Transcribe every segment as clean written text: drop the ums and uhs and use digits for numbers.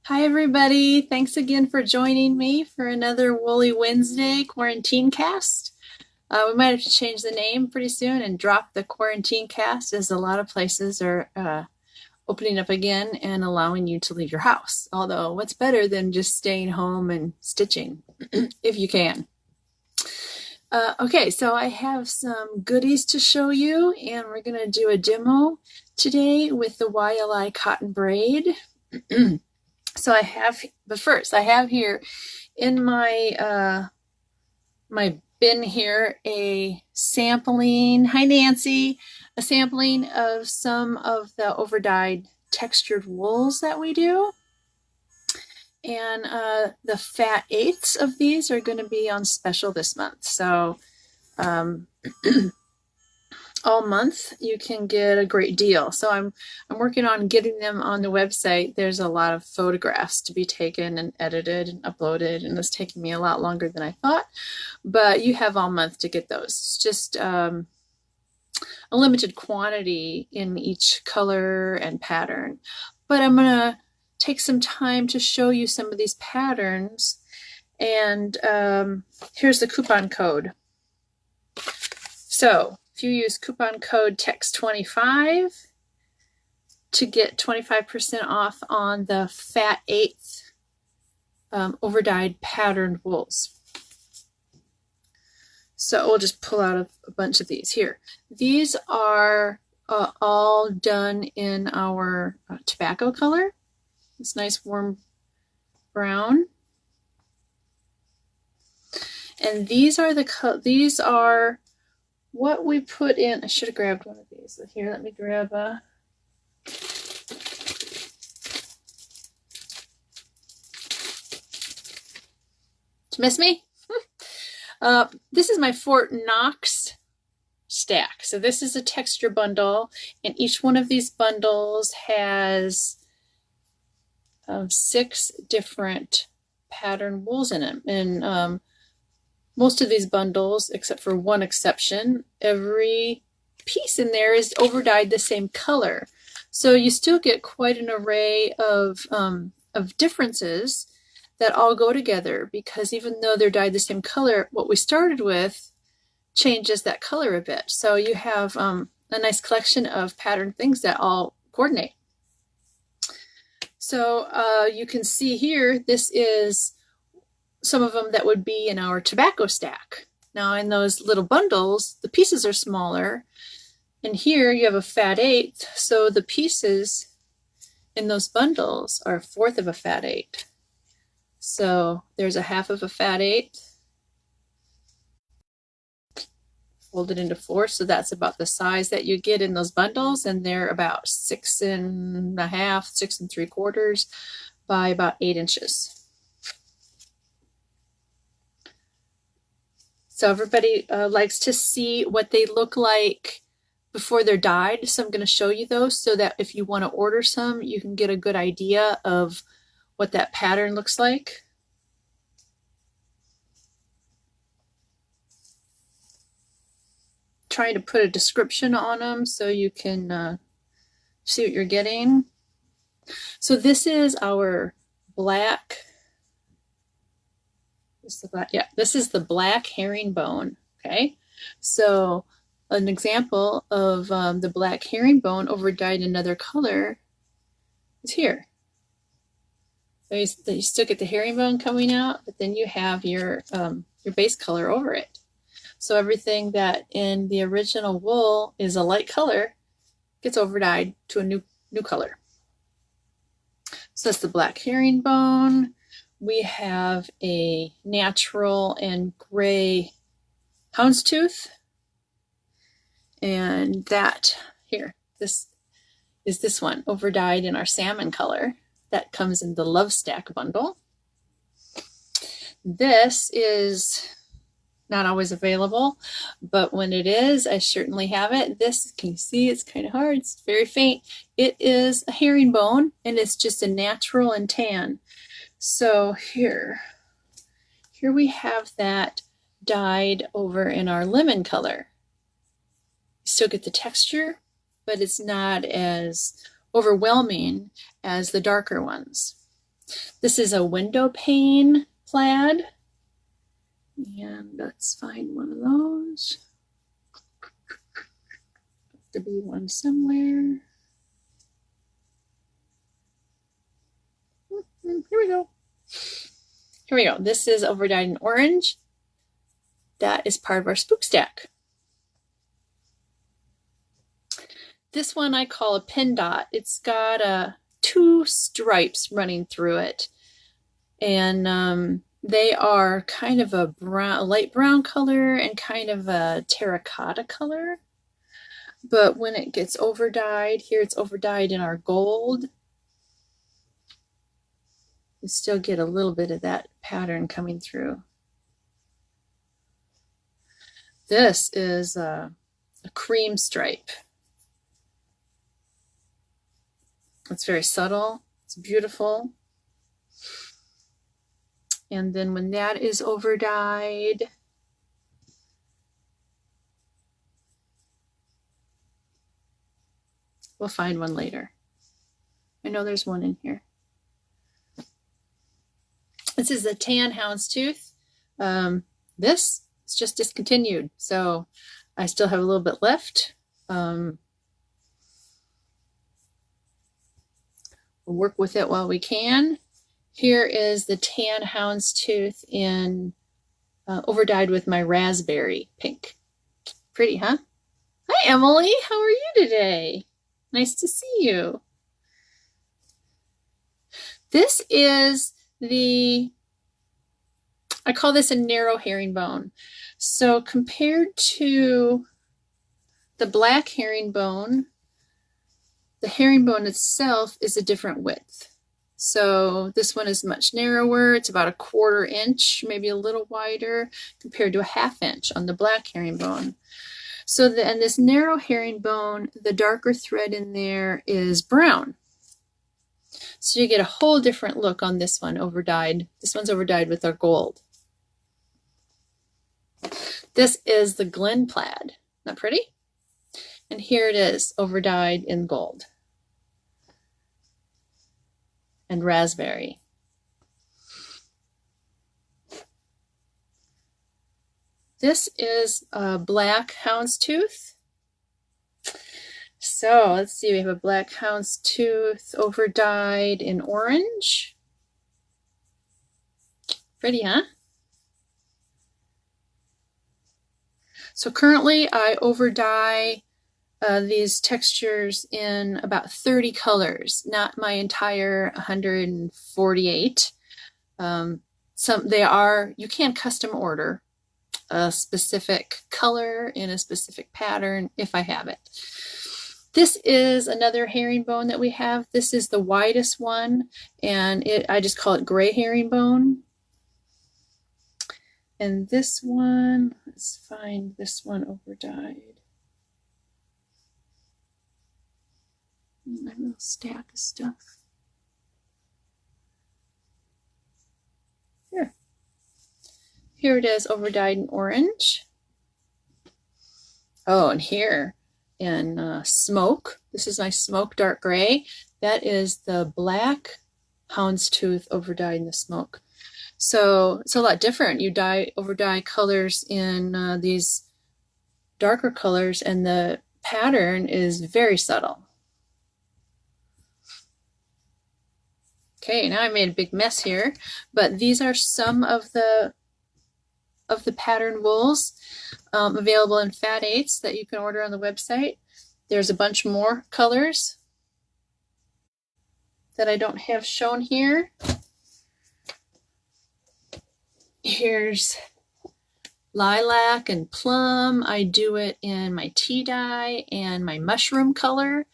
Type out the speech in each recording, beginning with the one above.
Hi everybody, thanks again for joining me for another Woolly Wednesday quarantine cast. We might have to change the name pretty soon and drop the quarantine cast, as a lot of places are opening up again and allowing you to leave your house. Although what's better than just staying home and stitching if you can. Okay, so I have some goodies to show you, and we're going to do a demo today with the YLI cotton braid. So I have, but first I have here in my my bin here a sampling. Hi Nancy, a sampling of some of the overdyed textured wools that we do, and the fat eighths of these are going to be on special this month. So all month you can get a great deal. So I'm working on getting them on the website. There's a lot of photographs to be taken and edited and uploaded, and it's taking me a lot longer than I thought, but you have all month to get those. It's just a limited quantity in each color and pattern, but I'm gonna take some time to show you some of these patterns. And here's the coupon code. So if you use coupon code TEX25 to get 25% off on the fat eighth overdyed patterned wools. So we'll just pull out a bunch of these here. These are all done in our tobacco color. It's nice warm brown. And these are what we put in. I should have grabbed one of these. Here, let me grab a. Did you miss me? This is my Fort Knox stack. So this is a texture bundle, and each one of these bundles has 6 different pattern wools in them. And most of these bundles, except for one exception, every piece in there is overdyed the same color. So you still get quite an array of differences that all go together, because even though they're dyed the same color, what we started with changes that color a bit. So you have a nice collection of patterned things that all coordinate. So you can see here, this is some of them that would be in our tobacco stack. Now in those little bundles, the pieces are smaller, and here you have a fat eighth, so the pieces in those bundles are 1/4 of a fat eighth. So there's a 1/2 of a fat eighth folded into 4, so that's about the size that you get in those bundles, and they're about 6 1/2, 6 3/4 by about 8 inches. So everybody likes to see what they look like before they're dyed. So I'm going to show you those so that if you want to order some, you can get a good idea of what that pattern looks like. Trying to put a description on them so you can see what you're getting. So this is our black. This is the black herringbone. Okay, so an example of the black herringbone overdyed another color is here. So you still get the herringbone coming out, but then you have your base color over it. So everything that in the original wool is a light color gets overdyed to a new color. So that's the black herringbone. We have a natural and gray houndstooth, and that here, this is this one overdyed in our salmon color. That comes in the Love Stack bundle. This is not always available, but when it is, I certainly have it. This, can you see, it's kind of hard, it's very faint. It is a herringbone, and it's just a natural and tan. So here we have that dyed over in our lemon color. You still get the texture, but it's not as overwhelming as the darker ones. This is a window pane plaid. And let's find one of those. There be one somewhere. Here we go. Here we go. This is overdyed in orange. That is part of our spook stack. This one I call a pin dot. It's got two stripes running through it. And they are kind of a light brown color and kind of a terracotta color. But when it gets overdyed, here it's overdyed in our gold, you still get a little bit of that pattern coming through. This is a cream stripe. It's very subtle. It's beautiful. And then when that is overdyed, we'll find one later. I know there's one in here. This is a tan houndstooth. This is just discontinued, so I still have a little bit left. We'll work with it while we can. Here is the tan houndstooth in overdyed with my raspberry pink. Pretty, huh? Hi, Emily. How are you today? Nice to see you. This is I call this a narrow herringbone. So compared to the black herringbone, the herringbone itself is a different width. So this one is much narrower. It's about a 1/4 inch, maybe a little wider, compared to a 1/2 inch on the black herringbone. So and this narrow herringbone, the darker thread in there is brown. So you get a whole different look on this one, overdyed. This one's overdyed with our gold. This is the Glen plaid. Isn't that pretty? And here it is, overdyed in gold and raspberry. This is a black houndstooth. So let's see, we have a black houndstooth overdyed in orange. Pretty, huh? So currently I overdye these textures in about 30 colors, not my entire 148. You can custom order a specific color in a specific pattern if I have it. This is another herringbone that we have. This is the widest one, and I just call it gray herringbone. And this one, let's find this one overdyed. My little stack of stuff. Here it is, overdyed in orange. Oh, and here in smoke, this is my smoke dark gray. That is the black houndstooth overdyed in the smoke. So it's a lot different. You overdye colors in these darker colors, and the pattern is very subtle. Okay, now I made a big mess here, but these are some of the pattern wools available in Fat 8s that you can order on the website. There's a bunch more colors that I don't have shown here. Here's lilac and plum. I do it in my tea dye and my mushroom color.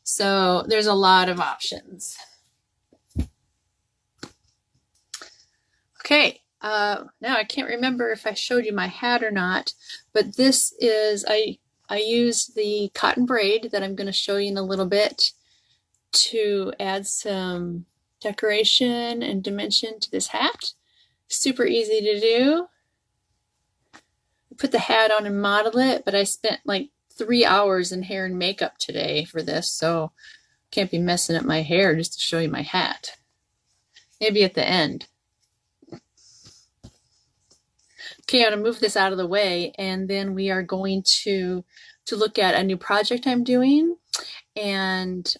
So there's a lot of options. Okay, now I can't remember if I showed you my hat or not, but this is, I use the cotton braid that I'm going to show you in a little bit to add some decoration and dimension to this hat. Super easy to do. I put the hat on and model it, but I spent like 3 hours in hair and makeup today for this, so can't be messing up my hair just to show you my hat. maybe at the end. Okay, I'm gonna move this out of the way, and then we are going to look at a new project I'm doing, and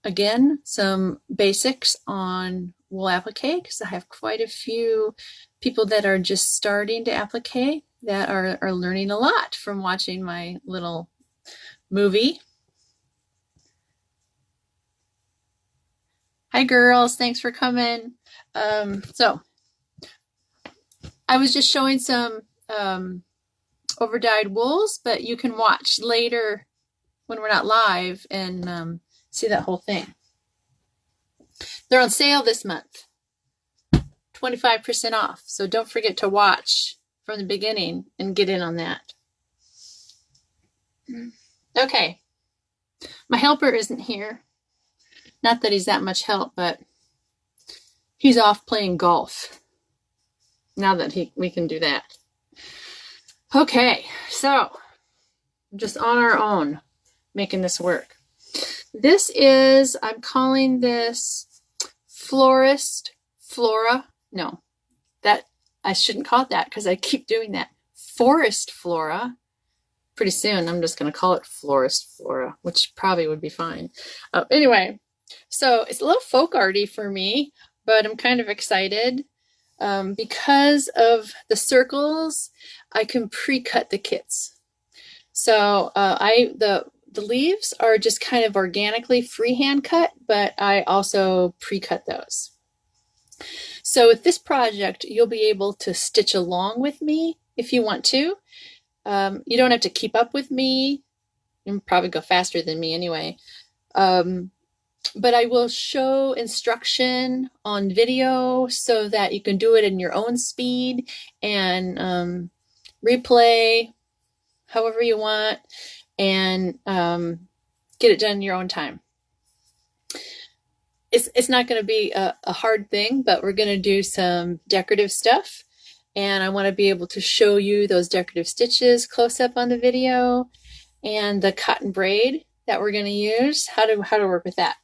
again, some basics on wool applique, because I have quite a few people that are just starting to applique that are learning a lot from watching my little movie. Hi girls, thanks for coming. So I was just showing some overdyed wools, but you can watch later when we're not live and see that whole thing. They're on sale this month, 25% off. So don't forget to watch from the beginning and get in on that. Okay, my helper isn't here. Not that he's that much help, but he's off playing golf now that we can do that. Okay, so just on our own making this work. This is, I'm calling this Florist Flora. No, that I shouldn't call it that because I keep doing that. Forest Flora. Pretty soon I'm just going to call it Florist Flora, which probably would be fine. Anyway, so it's a little folk arty for me, but I'm kind of excited. Because of the circles, I can pre-cut the kits. So the leaves are just kind of organically freehand cut, but I also pre-cut those. So with this project, you'll be able to stitch along with me if you want to. You don't have to keep up with me. You'll probably go faster than me anyway. But I will show instruction on video so that you can do it in your own speed and replay however you want and get it done in your own time. It's not going to be a hard thing, but we're going to do some decorative stuff, and I want to be able to show you those decorative stitches close up on the video and the cotton braid that we're going to use, how to work with that.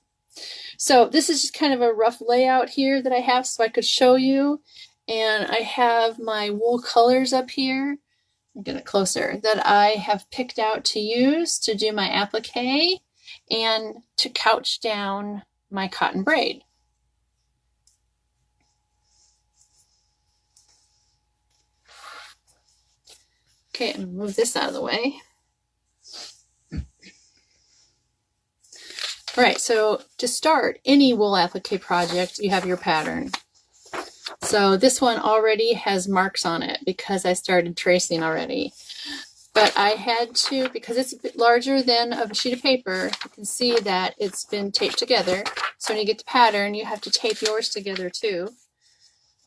So this is just kind of a rough layout here that I have so I could show you. And I have my wool colors up here. I'll get it closer, that I have picked out to use to do my applique and to couch down my cotton braid. Okay, I'm gonna move this out of the way. All right, so to start any wool applique project, you have your pattern. So this one already has marks on it because I started tracing already. But I had to, because it's a bit larger than a sheet of paper, you can see that it's been taped together. So when you get the pattern, you have to tape yours together too,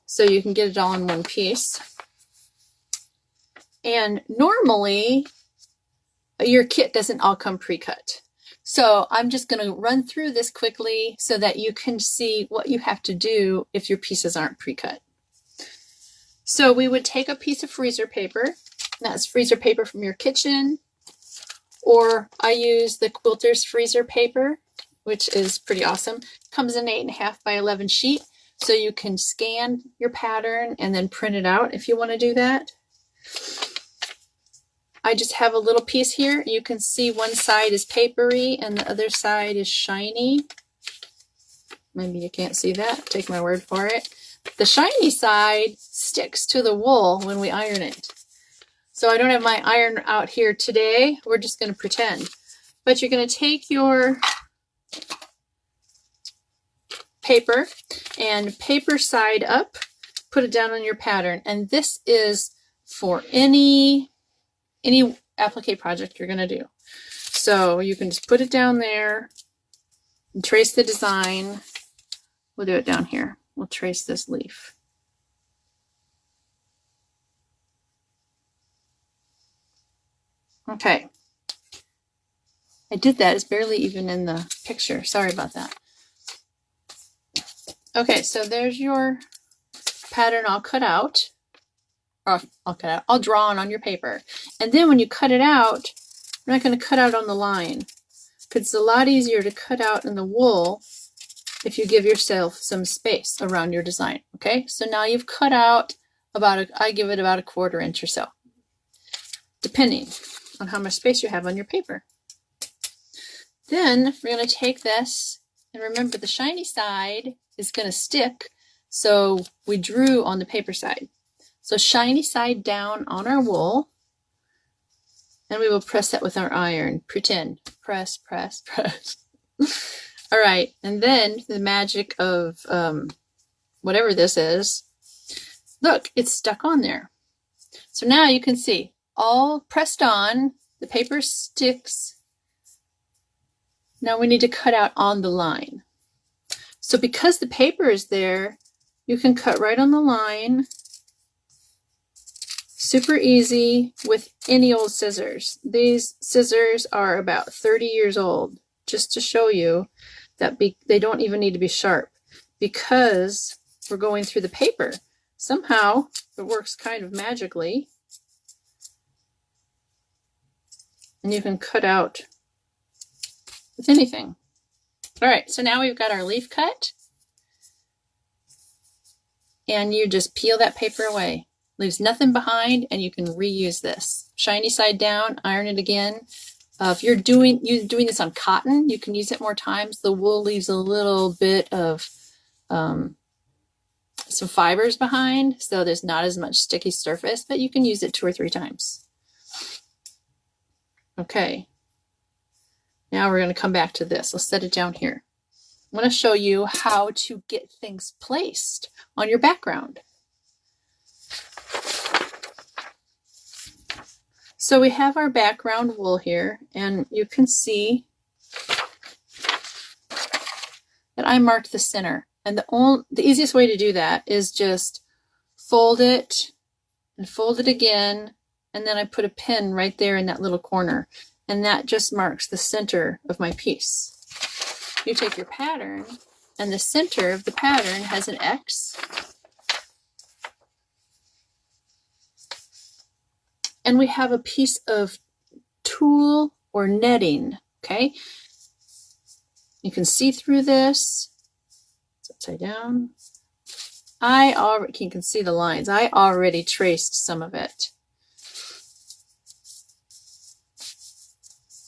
so you can get it all in one piece. And normally, your kit doesn't all come pre-cut. So I'm just going to run through this quickly so that you can see what you have to do if your pieces aren't pre-cut. So we would take a piece of freezer paper. That's freezer paper from your kitchen, or I use the Quilter's freezer paper, which is pretty awesome. It comes in 8.5 by 11 sheet, so you can scan your pattern and then print it out if you want to do that. I just have a little piece here. You can see one side is papery and the other side is shiny. Maybe you can't see that. Take my word for it. The shiny side sticks to the wool when we iron it. So I don't have my iron out here today. We're just going to pretend. But you're going to take your paper and paper side up, put it down on your pattern. And this is for any applique project you're going to do. So you can just put it down there and trace the design. We'll do it down here. We'll trace this leaf. Okay. I did that. It's barely even in the picture. Sorry about that. Okay, so there's your pattern all cut out. I'll draw on your paper. And then when you cut it out, I'm not going to cut out on the line because it's a lot easier to cut out in the wool if you give yourself some space around your design. Okay, so now you've cut out I give it about a 1/4 inch or so, depending on how much space you have on your paper. Then we're going to take this, and remember the shiny side is going to stick, so we drew on the paper side. So shiny side down on our wool, and we will press that with our iron. Pretend. Press, press, press. All right, and then the magic of whatever this is, look, it's stuck on there. So now you can see, all pressed on, the paper sticks. Now we need to cut out on the line. So because the paper is there, you can cut right on the line. Super easy with any old scissors. These scissors are about 30 years old, just to show you that they don't even need to be sharp because we're going through the paper. Somehow it works kind of magically. And you can cut out with anything. All right, so now we've got our leaf cut. And you just peel that paper away. Leaves nothing behind, and you can reuse this. Shiny side down, iron it again. If you're doing this on cotton, you can use it more times. The wool leaves a little bit of some fibers behind, so there's not as much sticky surface, but you can use it 2 or 3 times. Okay, now we're going to come back to this. Let's set it down here. I want to show you how to get things placed on your background. So we have our background wool here, and you can see that I marked the center. And the easiest way to do that is just fold it and fold it again, and then I put a pin right there in that little corner, and that just marks the center of my piece. You take your pattern, and the center of the pattern has an X. And we have a piece of tulle or netting, okay? You can see through this. It's upside down. You can see the lines. I already traced some of it.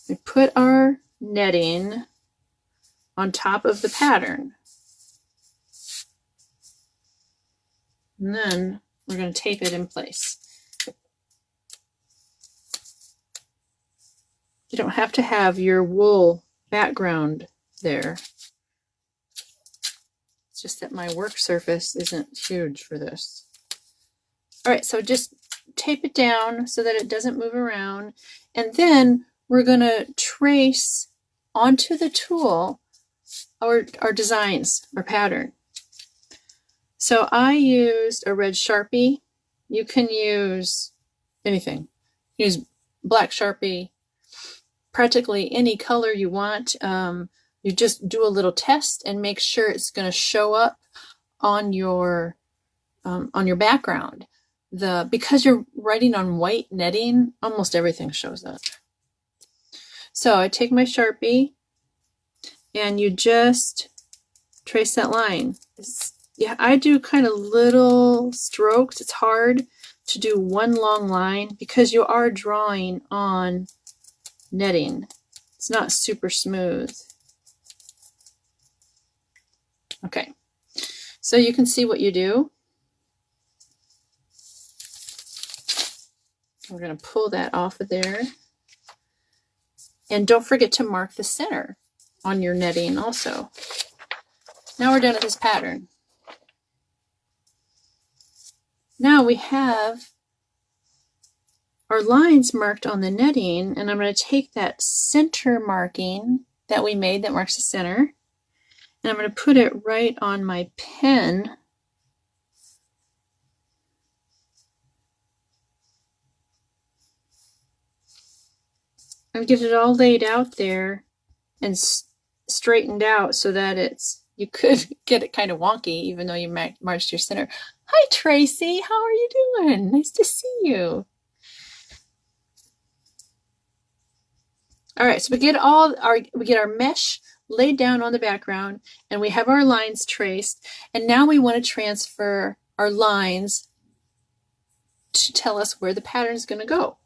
We put our netting on top of the pattern. And then we're going to tape it in place. You don't have to have your wool background there. It's just that my work surface isn't huge for this. All right, so just tape it down so that it doesn't move around. And then we're going to trace onto the tulle our designs, our pattern. So I used a red Sharpie. You can use anything. Use black Sharpie. Practically any color you want. You just do a little test and make sure it's going to show up on your background. Because you're writing on white netting, almost everything shows up. So I take my Sharpie and you just trace that line. Yeah, I do kind of little strokes. It's hard to do one long line because you are drawing on netting. It's not super smooth. Okay, so you can see what you do. We're going to pull that off of there. And don't forget to mark the center on your netting also. Now we're done with this pattern. Now we have our lines marked on the netting, and I'm going to take that center marking that we made that marks the center, and I'm going to put it right on my pen. And get it all laid out there and straightened out so that you could get it kind of wonky even though you marched your center. Hi Tracy, how are you doing? Nice to see you. All right, so we get our mesh laid down on the background, and we have our lines traced, and now we want to transfer our lines to tell us where the pattern is going to go.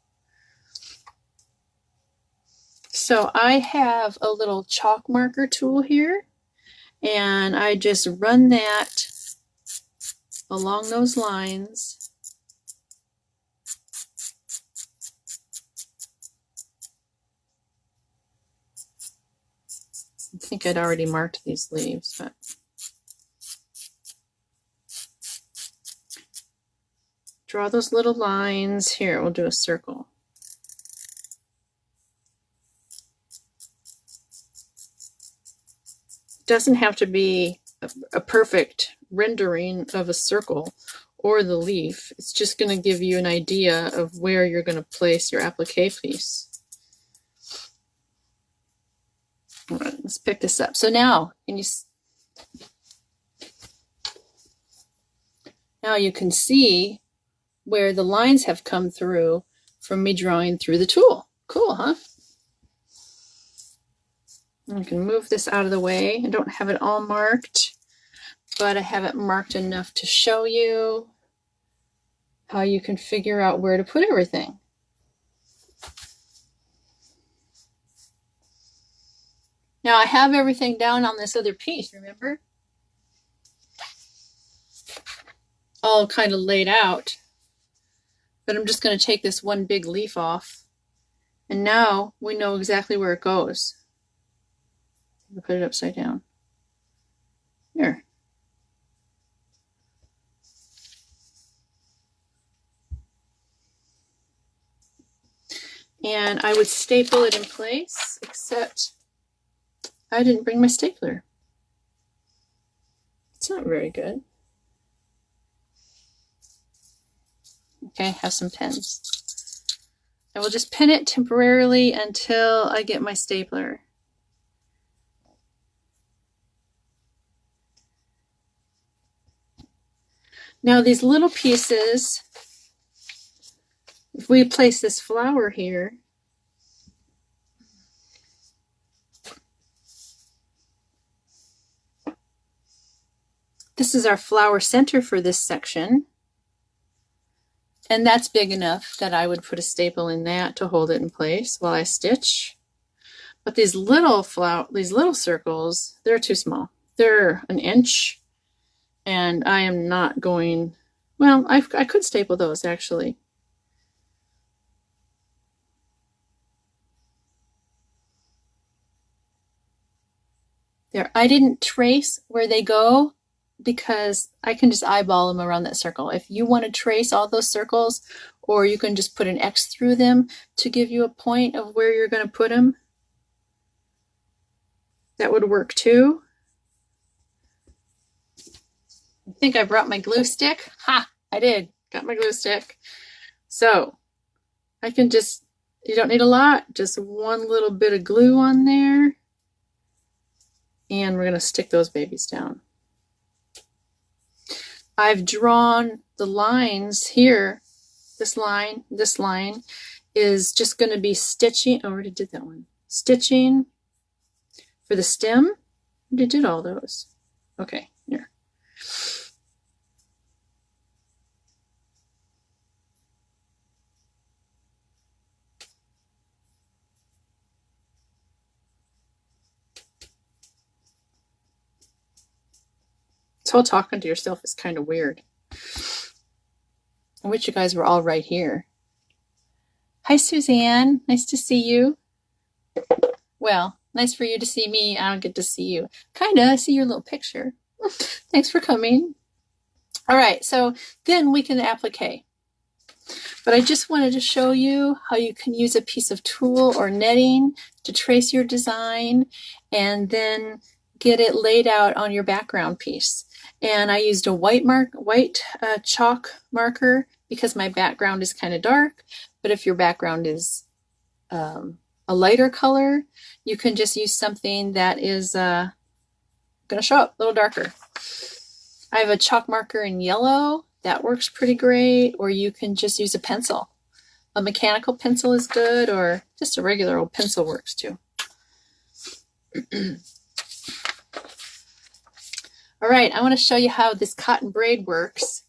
So I have a little chalk marker tool here, and I just run that along those lines. I think I'd already marked these leaves, but draw those little lines. Here, we'll do a circle. It doesn't have to be a perfect rendering of a circle or the leaf. It's just going to give you an idea of where you're going to place your applique piece. All right, let's pick this up. So now, now you can see where the lines have come through from me drawing through the tool. Cool, huh? I can move this out of the way. I don't have it all marked, but I have it marked enough to show you how you can figure out where to put everything. Now I have everything down on this other piece, remember? All kind of laid out. But I'm just going to take this one big leaf off. And now we know exactly where it goes. I'll put it upside down. Here. And I would staple it in place, except I didn't bring my stapler. It's not very good. Okay, have some pens. I will just pin it temporarily until I get my stapler. Now these little pieces, if we place this flower here, this is our flower center for this section. And that's big enough that I would put a staple in that to hold it in place while I stitch. But these little circles, they're too small. They're an inch, and I am not going, well, I could staple those actually. There, I didn't trace where they go, because I can just eyeball them around that circle. If you want to trace all those circles, or you can just put an X through them to give you a point of where you're going to put them, that would work too. I think I brought my glue stick. Ha! I did. Got my glue stick. So I can just, you don't need a lot, just one little bit of glue on there. And we're going to stick those babies down. I've drawn the lines here. This line is just going to be stitching. Oh, I already did that one. Stitching for the stem. I already did all those. Okay, here. This whole talking to yourself is kind of weird. I wish you guys were all right here. Hi, Suzanne. Nice to see you. Well, nice for you to see me. I don't get to see you. Kinda. I see your little picture. Thanks for coming. All right, so then we can applique. But I just wanted to show you how you can use a piece of tulle or netting to trace your design and then get it laid out on your background piece. And I used a white chalk marker because my background is kind of dark. But if your background is a lighter color, you can just use something that is going to show up a little darker. I have a chalk marker in yellow. That works pretty great. Or you can just use a pencil. A mechanical pencil is good, or just a regular old pencil works too. All right, I want to show you how this cotton braid works,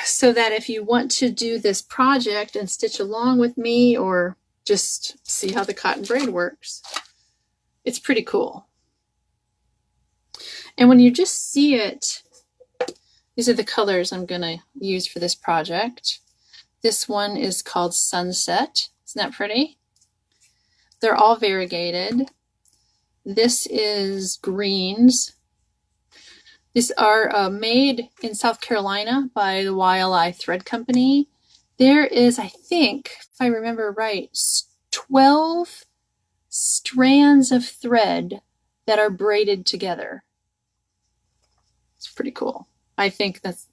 so that if you want to do this project and stitch along with me or just see how the cotton braid works, it's pretty cool. And when you just see it, these are the colors I'm going to use for this project. This one is called Sunset. Isn't that pretty? They're all variegated. This is greens. These are made in South Carolina by the YLI Thread Company. There is, I think, if I remember right, 12 strands of thread that are braided together. It's pretty cool. I think that's,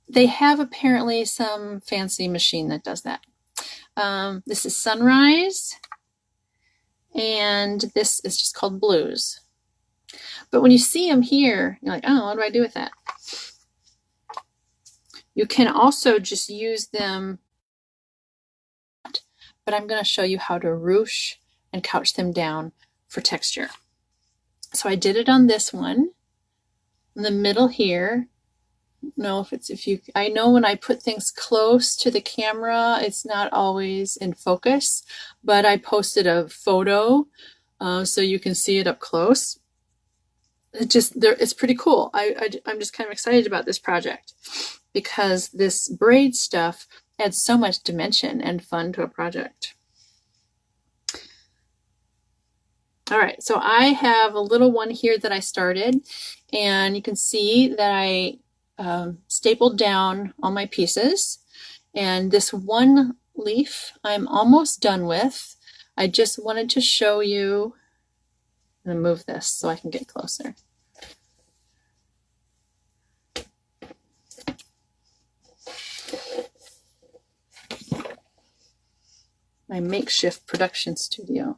they have apparently some fancy machine that does that. This is Sunrise, and this is just called Blues. But when you see them here, you're like, oh, what do I do with that? You can also just use them, but I'm going to show you how to ruche and couch them down for texture. So I did it on this one, in the middle here. No, I know when I put things close to the camera, it's not always in focus, but I posted a photo so you can see it up close. It's pretty cool. I'm just kind of excited about this project because this braid stuff adds so much dimension and fun to a project. All right, so I have a little one here that I started, and you can see that I stapled down all my pieces, and this one leaf I'm almost done with. I just wanted to show you. I'm going to move this so I can get closer. My makeshift production studio.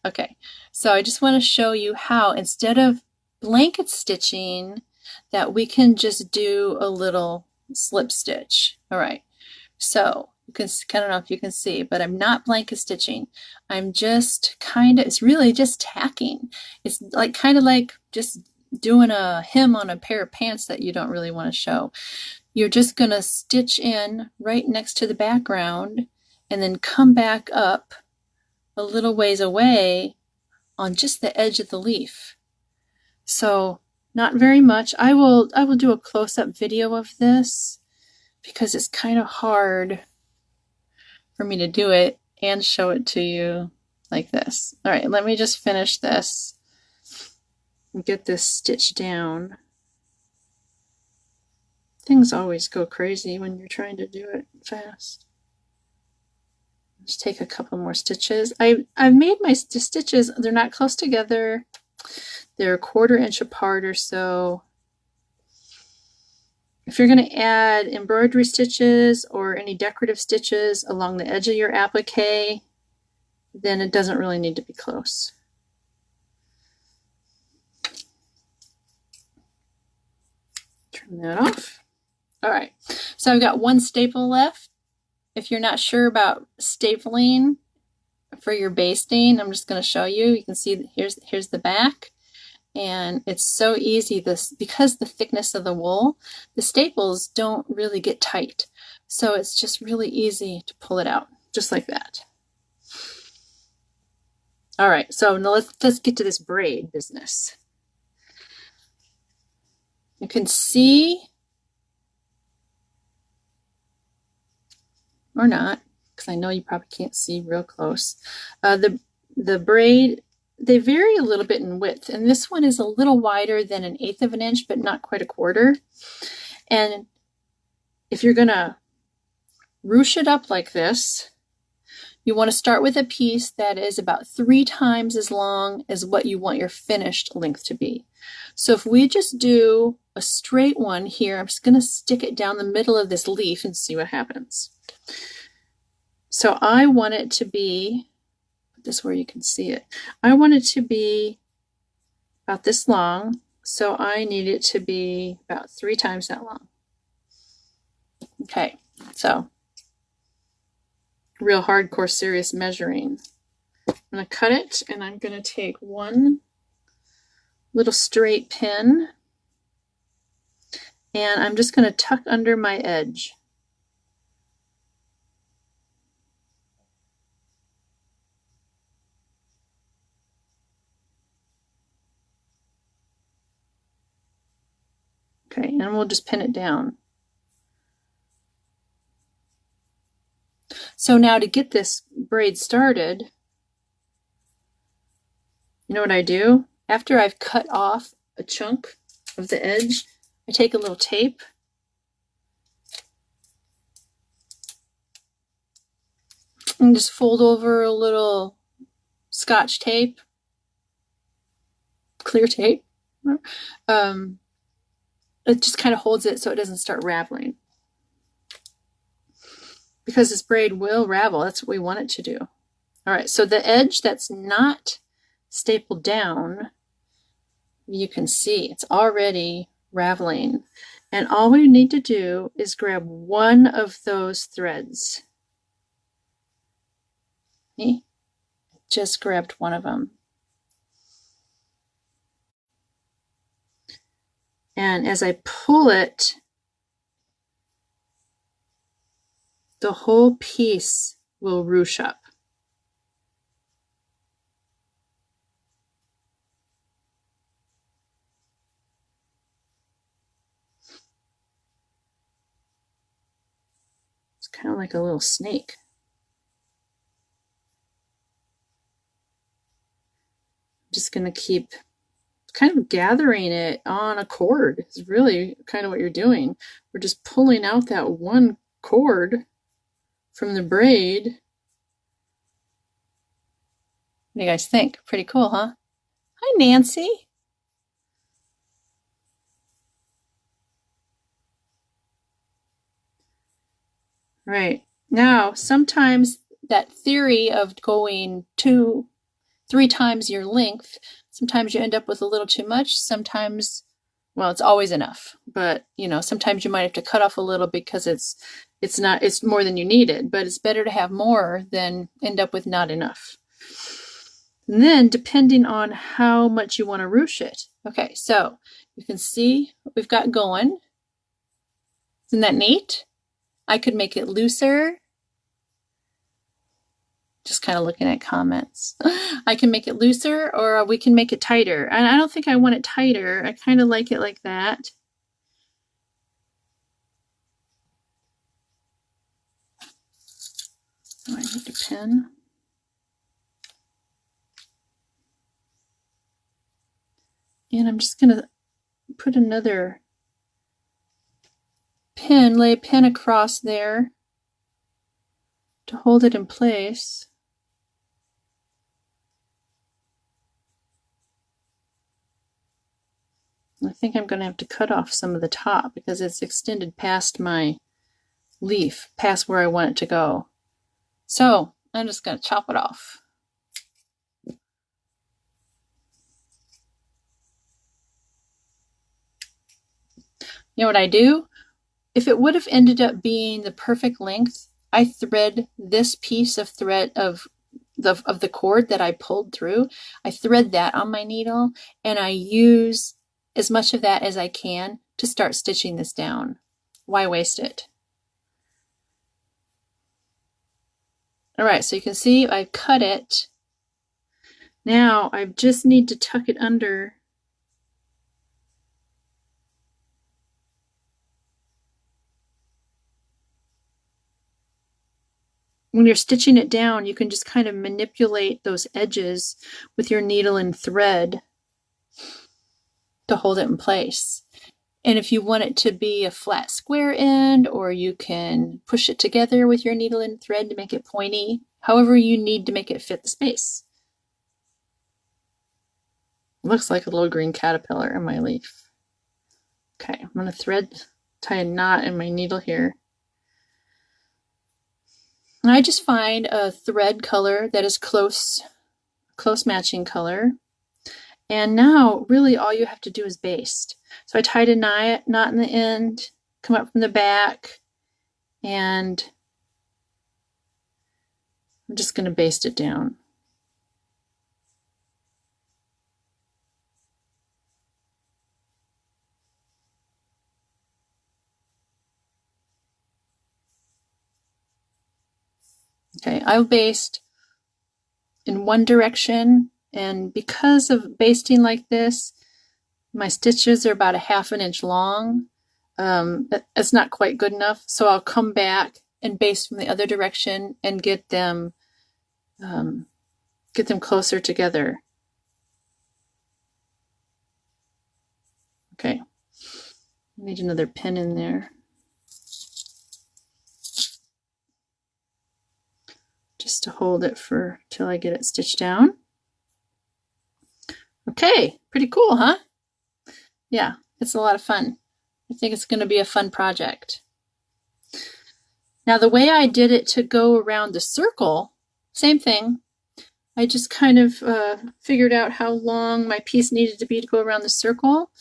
Okay, so I just want to show you how, instead of blanket stitching, that we can just do a little slip stitch. All right, so you can, I don't know if you can see, but I'm not blanket stitching. I'm just it's really just tacking. It's like kind of like just doing a hem on a pair of pants that you don't really want to show. You're just going to stitch in right next to the background and then come back up a little ways away on just the edge of the leaf. So not very much. I will do a close-up video of this because it's kind of hard for me to do it and show it to you like this. All right, let me just finish this and get this stitched down. Things always go crazy when you're trying to do it fast. Just take a couple more stitches. I've made my stitches, they're not close together. They're 1/4 inch apart or so. If you're going to add embroidery stitches or any decorative stitches along the edge of your applique, then it doesn't really need to be close. Turn that off. All right, so I've got one staple left. If you're not sure about stapling for your basting, I'm just going to show you. You can see here's the back. And it's so easy, because the thickness of the wool, the staples don't really get tight. So it's just really easy to pull it out, just like that. All right, so now let's get to this braid business. You can see, or not, because I know you probably can't see real close. The braid, they vary a little bit in width, and this one is a little wider than 1/8 of an inch, but not quite 1/4. And if you're gonna ruche it up like this, you want to start with a piece that is about 3 times as long as what you want your finished length to be. So if we just do a straight one here, I'm just gonna stick it down the middle of this leaf and see what happens. So I want it to be, this where you can see it. I want it to be about this long, so I need it to be about 3 times that long. Okay, so real hardcore serious measuring. I'm going to cut it, and I'm going to take one little straight pin, and I'm just going to tuck under my edge. Okay, and we'll just pin it down. So now to get this braid started, you know what I do? After I've cut off a chunk of the edge, I take a little tape and just fold over a little Scotch tape, clear tape. It just kind of holds it so it doesn't start raveling. Because this braid will ravel, that's what we want it to do. All right, so the edge that's not stapled down, you can see it's already raveling. And all we need to do is grab one of those threads. See? Just grabbed one of them. And as I pull it, the whole piece will ruche up. It's kind of like a little snake. I'm just going to keep kind of gathering it on a cord. It's really kind of what you're doing. We're just pulling out that one cord from the braid. What do you guys think? Pretty cool, huh? Hi, Nancy. Right. Now, sometimes that theory of going 2-3 times your length, sometimes you end up with a little too much. Sometimes, well, it's always enough. But, you know, sometimes you might have to cut off a little because it's more than you needed. But it's better to have more than end up with not enough. And then, depending on how much you want to ruche it. Okay, so you can see what we've got going. Isn't that neat? I could make it looser. Just kind of looking at comments. I can make it looser, or we can make it tighter. And I don't think I want it tighter. I kind of like it like that. Oh, I need a pin. And I'm just going to put another pin, lay a pin across there to hold it in place. I think I'm going to have to cut off some of the top because it's extended past my leaf, past where I want it to go. So I'm just going to chop it off. You know what I do? If it would have ended up being the perfect length, I thread this piece of thread of the cord that I pulled through. I thread that on my needle, and I use as much of that as I can to start stitching this down. Why waste it? All right, so you can see I've cut it. Now I just need to tuck it under. When you're stitching it down, you can just kind of manipulate those edges with your needle and thread to hold it in place. And if you want it to be a flat square end, or you can push it together with your needle and thread to make it pointy, however you need to make it fit the space. It looks like a little green caterpillar in my leaf. Okay, I'm going to tie a knot in my needle here. And I just find a thread color that is close matching color. And now really all you have to do is baste. So I tied a knot in the end, come up from the back, and I'm just going to baste it down. Okay, I basted in one direction, and because of basting like this, my stitches are about a half an inch long. It's not quite good enough, so I'll come back and baste from the other direction and get them closer together. Okay, I need another pin in there. Just to hold it for till I get it stitched down. Okay, pretty cool, huh? Yeah, it's a lot of fun. I think it's going to be a fun project. Now, the way I did it to go around the circle, same thing. I just kind of figured out how long my piece needed to be to go around the circle,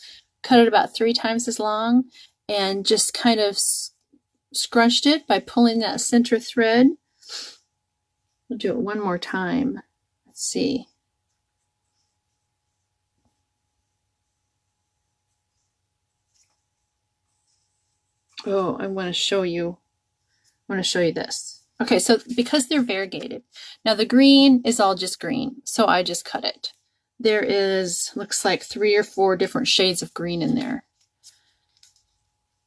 cut it about 3 times as long, and just kind of scrunched it by pulling that center thread. We'll do it one more time. Let's see. Oh, I want to show you this. Okay, so because they're variegated, now the green is all just green, so I just cut it. There is, looks like 3 or 4 different shades of green in there.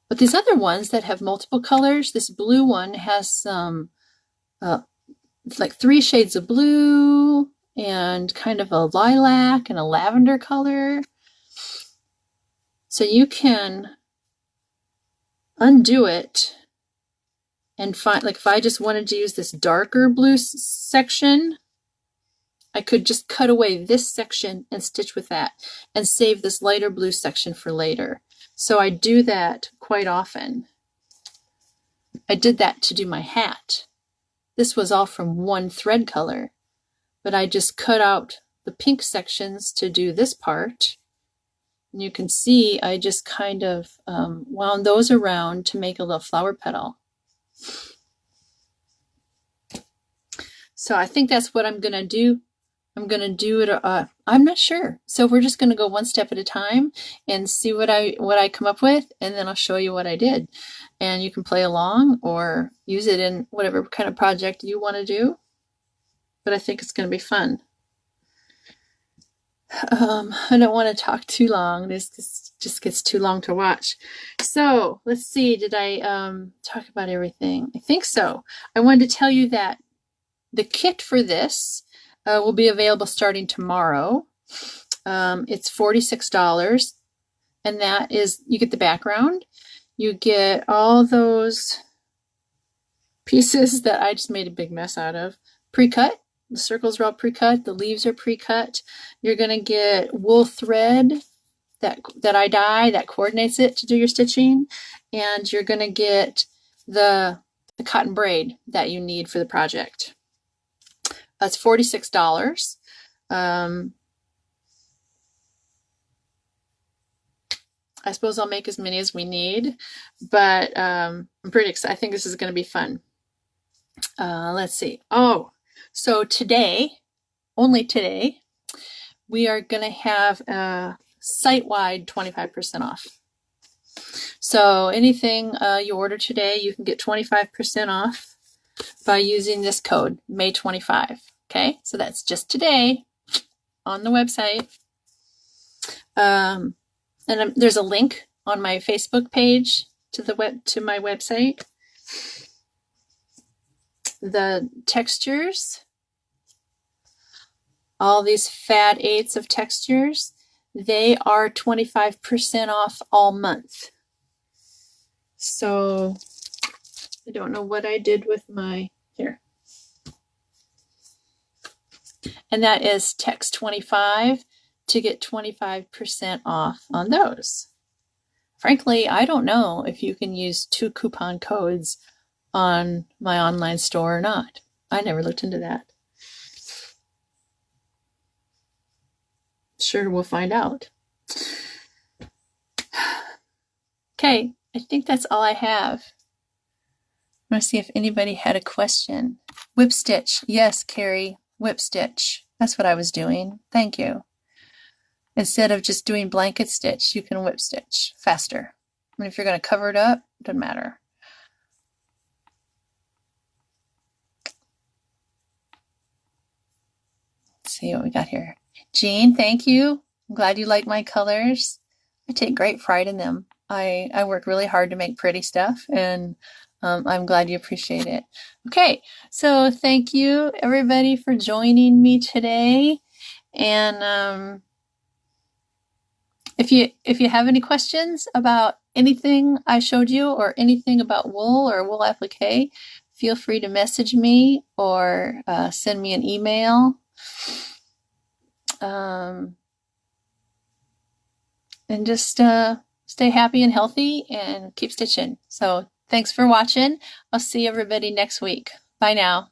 But these other ones that have multiple colors, this blue one has some, it's like 3 shades of blue and kind of a lilac and a lavender color. So you can undo it and find, like if I just wanted to use this darker blue section, I could just cut away this section and stitch with that and save this lighter blue section for later. So I do that quite often. I did that to do my hat. This was all from one thread color, but I just cut out the pink sections to do this part. And you can see I just kind of wound those around to make a little flower petal. So I think that's what I'm going to do. I'm going to do it. I'm not sure. So we're just going to go one step at a time and see what I come up with, and then I'll show you what I did. And you can play along or use it in whatever kind of project you want to do. But I think it's going to be fun. I don't want to talk too long. This just gets too long to watch. So let's see. Did I talk about everything? I think so. I wanted to tell you that the kit for this will be available starting tomorrow. It's $46, and that is, you get the background, you get all those pieces that I just made a big mess out of, pre-cut. The circles are all pre-cut, the leaves are pre-cut. You're going to get wool thread that I dye that coordinates it to do your stitching, and you're going to get the cotton braid that you need for the project. That's $46. I suppose I'll make as many as we need, but I'm pretty excited. I think this is going to be fun. Let's see. Oh, so today, only today, we are going to have a site-wide 25% off. So anything you order today, you can get 25% off by using this code, May25. Okay, so that's just today on the website. And there's a link on my Facebook page to my website. The textures, all these fat 8s of textures, they are 25% off all month. So I don't know what I did with my, here. And that is text 25 to get 25% off on those. Frankly, I don't know if you can use 2 coupon codes on my online store or not. I never looked into that. Sure, we'll find out. Okay, I think that's all I have. I want to see if anybody had a question. Whip stitch. Yes, Carrie, whip stitch. That's what I was doing. Thank you. Instead of just doing blanket stitch, you can whip stitch faster. I mean, if you're going to cover it up, it doesn't matter. Let's see what we got here. Jean, thank you. I'm glad you like my colors. I take great pride in them. I work really hard to make pretty stuff, and I'm glad you appreciate it. Okay, so thank you everybody for joining me today. And if you have any questions about anything I showed you or anything about wool or wool applique, feel free to message me or send me an email. And just stay happy and healthy and keep stitching. So thanks for watching. I'll see everybody next week. Bye now.